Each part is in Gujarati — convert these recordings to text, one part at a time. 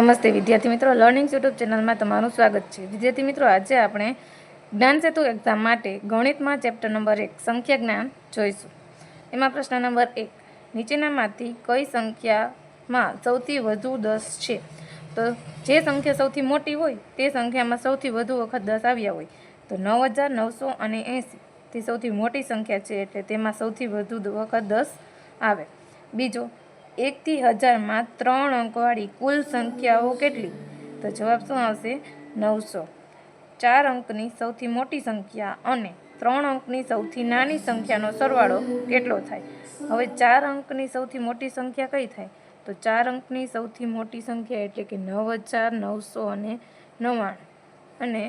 નમસ્તે વિદ્યાર્થી મિત્રો, લર્નિંગ યુટ્યુબ ચેનલમાં તમારું સ્વાગત છે. વિદ્યાર્થી મિત્રો, આજે આપણે જ્ઞાન સેતુ એક્ઝામ માટે ગણિતમાં ચેપ્ટર નંબર 1 સંખ્યા જ્ઞાન જોઈશું. એમાં પ્રશ્ન નંબર 1, નીચેનામાંથી કઈ સંખ્યામાં સૌથી વધુ 10 છે? તો જે સંખ્યા સૌથી મોટી હોય તે સંખ્યામાં સૌથી વધુ વખત 10 આવ્યા હોય તો 9980 તે સૌથી મોટી સંખ્યા છે, એટલે તેમાં સૌથી વધુ વખત 10 આવે. બીજો, 1 થી 1000માં 3 અંકવાળી કુલ સંખ્યાઓ કેટલી? તો જવાબ શું આવશે? 900. 4 અંકની સૌથી મોટી સંખ્યા અને 3 અંકની સૌથી નાની સંખ્યાનો સરવાળો કેટલો થાય? હવે 4 અંકની સૌથી મોટી સંખ્યા કઈ થાય? તો 4 અંકની સૌથી મોટી સંખ્યા એટલે કે 9999 અને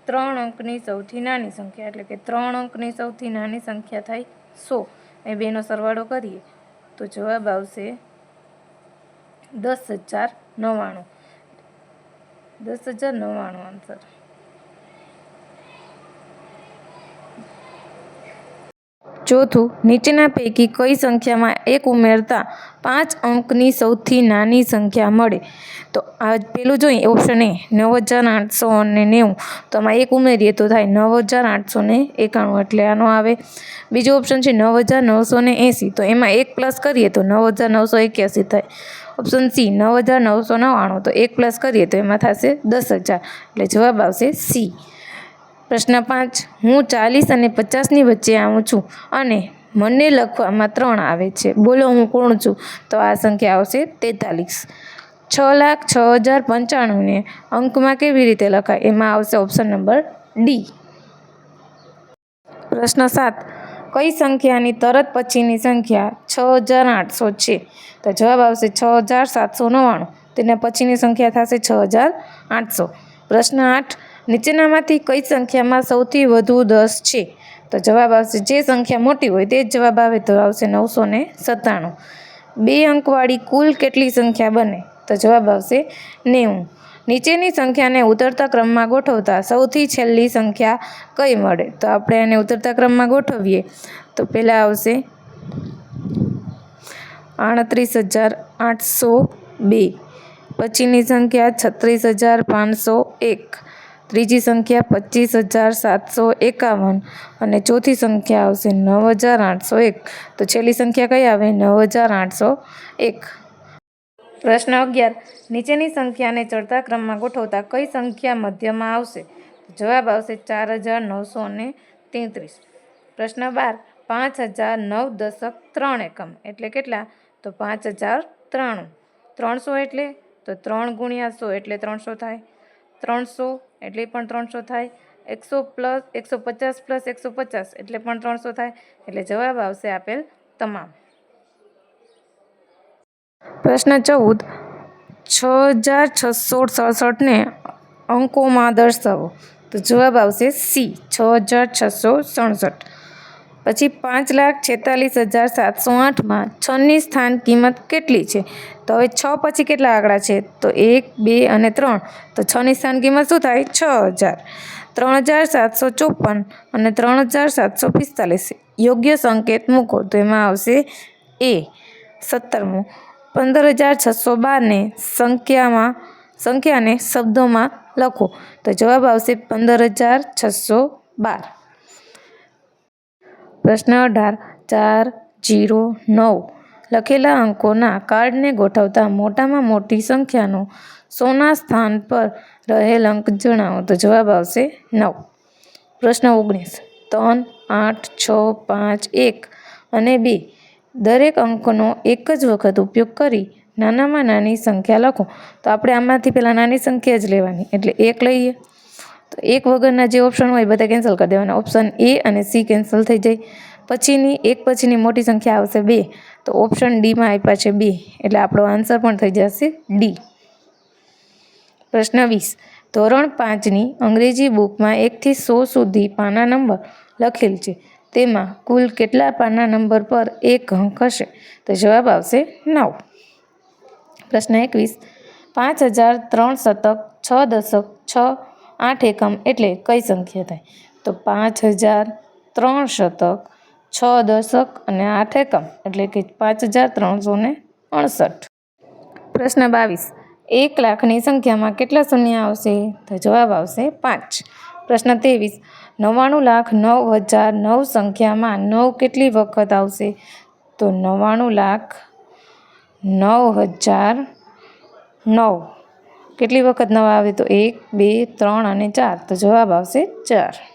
3 અંકની સૌથી નાની સંખ્યા એટલે કે 3 અંકની સૌથી નાની સંખ્યા થાય 100. એ બેનો સરવાળો કરીએ તો જવાબ આવશે 10,099. 10,099 આન્સર. ચોથું, નીચેના પૈકી કઈ સંખ્યામાં 1 ઉમેરતા 5 અંકની સૌથી નાની સંખ્યા મળે? તો આ પેલું જોઈએ, ઓપ્શન એ 9,890. તો આમાં 1 ઉમેરીએ તો થાય 9,891, એટલે આનો આવે. બીજો ઓપ્શન છે 9,980. તો એમાં 1 પ્લસ કરીએ તો 9,981 થાય. Option C 9,999. તો 1 પ્લસ કરીએ તો એમાં થશે 10,000, એટલે જવાબ આવશે સી. પ્રશ્ન 5, હું 40 અને 50ની વચ્ચે આવું છું અને મને લખવામાં 3 આવે છે. બોલો હું કોણ છું? તો આ સંખ્યા આવશે 43. 6,06,095ને અંકમાં કેવી રીતે લખાય? એમાં આવશે ઓપ્શન નંબર ડી. પ્રશ્ન 7, કઈ સંખ્યાની તરત પછીની સંખ્યા 6,800 છે? તો જવાબ આવશે 6,799. તેના પછીની સંખ્યા થશે 6,800. પ્રશ્ન 8, નીચેનામાંથી કઈ સંખ્યામાં સૌથી વધુ 10 છે? તો જવાબ આવશે, જે સંખ્યા મોટી હોય તે જ જવાબ આવે, તો આવશે 997. 2 અંકવાળી કુલ કેટલી સંખ્યા બને? તો જવાબ આવશે 90. નીચેની સંખ્યાને ઉતરતા ક્રમમાં ગોઠવતા સૌથી છેલ્લી સંખ્યા કઈ મળે? તો આપણે એને ઉતરતા ક્રમમાં ગોઠવીએ તો પહેલાં આવશે 38,802, પછીની સંખ્યા 36,501, ત્રીજી સંખ્યા 25,751 અને ચોથી સંખ્યા આવશે 9,801. તો છેલ્લી સંખ્યા કઈ આવે? 9,801. પ્રશ્ન 11, નીચેની સંખ્યાને ચડતા ક્રમમાં ગોઠવતા કઈ સંખ્યા મધ્યમાં આવશે? જવાબ આવશે 4,933. પ્રશ્ન 12, 5,009 દશક 3 એકમ એટલે કેટલા? તો 5,093. 300 એટલે? તો 3 ગુણ્યા 100 એટલે 300 થાય. 300 એટલે પણ 300 થાય. 150 પ્લસ 150 એટલે પણ 300 થાય. એટલે જવાબ આવશે આપેલ તમામ. પ્રશ્ન 14, 6,667ને અંકોમાં દર્શાવો. તો જવાબ આવશે સી 6,667. પછી 5,46,708માં 6ની સ્થાન કિંમત કેટલી છે? તો હવે 6 પછી કેટલા આંકડા છે? તો 1, 2 અને 3. તો 6ની સ્થાન કિંમત શું થાય? 6,000. 3,754 અને 3,745 યોગ્ય સંકેત મૂકો. તો એમાં આવશે એ 17મું. 15,612ને સંખ્યાને શબ્દોમાં લખો. તો જવાબ આવશે 15,612. પ્રશ્ન 18, 4, 0, 9 લખેલા અંકોના કાર્ડને ગોઠવતા મોટામાં મોટી સંખ્યાનો 100ના સ્થાન પર રહેલ અંક જણાવો. તો જવાબ આવશે 9. પ્રશ્ન 19, 3, 8, 6, 5, 1 અને 2 દરેક અંકનો એક જ વખત ઉપયોગ કરી નાનામાં નાની સંખ્યા લખો. તો આપણે આમાંથી પહેલાં નાની સંખ્યા જ લેવાની, એટલે 1 લઈએ. તો 1 વગરના જે ઓપ્શન હોય બધા કેન્સલ કરી દેવાના. ઓપ્શન એ અને સી કેન્સલ થઈ જાય. પછીની 1 પછીની મોટી સંખ્યા આવશે 2. તો ઓપ્શન ડીમાં આપ્યા છે 2, એટલે આપણો આન્સર પણ થઈ જશે ડી. પ્રશ્ન 20, ધોરણ 5ની અંગ્રેજી બુકમાં 1 થી 100 સુધી પાના નંબર લખેલ છે. તેમાં કુલ કેટલા પાના નંબર પર 1 અંક હશે? તો જવાબ આવશે 9. પ્રશ્ન 21, 5,003 શતક 6 દશક 6 8 એકમ એટલે કઈ સંખ્યા થાય? તો 5,003 શતક 6 દશક અને 8 એકમ એટલે કે 5,368. પ્રશ્ન 22, 1 લાખની સંખ્યામાં કેટલા શૂન્ય આવશે? તો જવાબ આવશે 5. પ્રશ્ન 23. 99,09,009 સંખ્યામાં 9 કેટલી વખત આવશે? તો 99,09,009 કેટલી વખત 9 આવે? તો 1, 2, 3 અને 4. તો જવાબ આવશે 4.